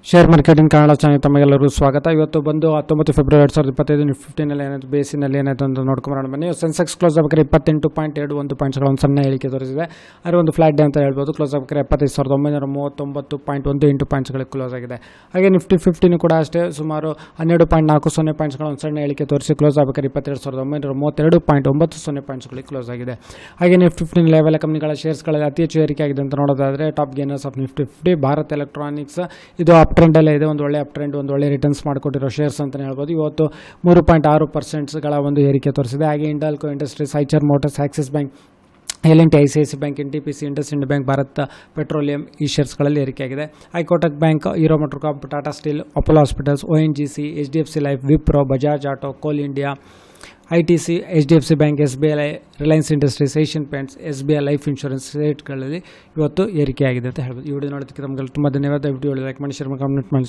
Share marketing Kannada channel ತಮಗೆಲ್ಲರಿಗೂ ಸ್ವಾಗತ. ಇವತ್ತು ಬಂದು 19 ಫೆಬ್ರವರಿ 2025 ನಿಫ್ಟಿನಲ್ಲಿ ಏನಾಯಿತು, ಬೇಸಿನಲ್ಲಿ ಏನಾಯಿತು ಅಂತ ನೋಡ್ಕೊಂಬರೋಣ ಬನ್ನಿ. ಸೆನ್ಸೆಕ್ಸ್ ಕ್ಲೋಸ್ ಆಗಬೇಕಾದ್ರೆ 28.21 ಪಾಯಿಂಟ್ಸ್ಗಳ ಒಂದು ಸಣ್ಣ ಇಳಿಕೆ ತೋರಿಸಿದೆ. ಆದರೆ ಒಂದು ಫ್ಲಾಟ್ ಡೇ ಅಂತ ಹೇಳ್ಬೋದು. ಕ್ಲೋಸ್ ಆಗಬೇಕಾದ್ರೆ 75,939.18 ಪಾಯಿಂಟ್ಸ್ಗಳಿಗೆ ಕ್ಲೋಸ್ ಆಗಿದೆ. ಹಾಗೆ ನಿಫ್ಟಿ 50 ಕೂಡ ಅಷ್ಟೇ ಸುಮಾರು 12.40 ಪಾಯಿಂಟ್ಸ್ಗಳ ಒಂದು ಸಣ್ಣ ಇಳಿಕೆ ತೋರಿಸಿ ಕ್ಲೋಸ್ ಆಗಬೇಕಾದ್ರೆ 22,932.90 ಪಾಯಿಂಟ್ಸ್ಗಳಿಗೆ ಕ್ಲೋಸ್ ಆಗಿದೆ. ಹಾಗೆ ನಿಫ್ಟಿ 50 ಲೆವೆಲ್ ಕಂಪನಿಗಳ ಶೇರ್ಸ್ಗಳಲ್ಲಿ ಅತಿ ಹೆಚ್ಚು ಏರಿಕೆ ಆಗಿದೆ ಅಂತ ನೋಡೋದಾದರೆ top gainers of Nifty 50 Bharat electronics. ಇದು ಅಪ್ ಟ್ರೆಂಡಲ್ಲೇ ಇದೆ, ಒಂದು ಒಳ್ಳೆ ಅಪ್ ಟ್ರೆಂಡ್, ಒಂದು ಒಳ್ಳೆ ರಿಟರ್ನ್ಸ್ ಮಾಡಿಕೊಟ್ಟಿರೋ ಶೇರ್ಸ್ ಅಂತಲೇ ಹೇಳ್ಬೋದು. ಇವತ್ತು 3.6% ಒಂದು ಏರಿಕೆ ತೋರಿಸಿದೆ. ಹಾಗೆ Hindalco Industries, Eicher Motors, Axis Bank, L&T, ICICI Bank, NTPC, IndusInd Bank, Bharat Petroleum ಈ ಶೇರ್ಸ್ಗಳಲ್ಲಿ ಏರಿಕೆಯಾಗಿದೆ. Kotak Bank, Hero MotoCorp, Tata Steel, Apollo Hospitals, ONGC, HDFC Life, Wipro, Bajaj Auto, Coal India, ITC, HDFC Bank, SBI, Reliance Industries, Asian Paints, SBI Life Insurance ರೇಟ್ಗಳಲ್ಲಿ ಇವತ್ತು ಏರಿಕೆಯಾಗಿದೆ ಅಂತ ಹೇಳ್ಬೋದು. ಈ video ನೋಡೋದಕ್ಕೆ ನಮಗೆ ತುಂಬ ಧನ್ಯವಾದ. ವಿಡಿಯೋ ಲೈಕ್ ಮಾಡಿ, ಶೇರ್ ಮಾಡಿ, ಕಮೆಂಟ್ ಮಾಡಿ.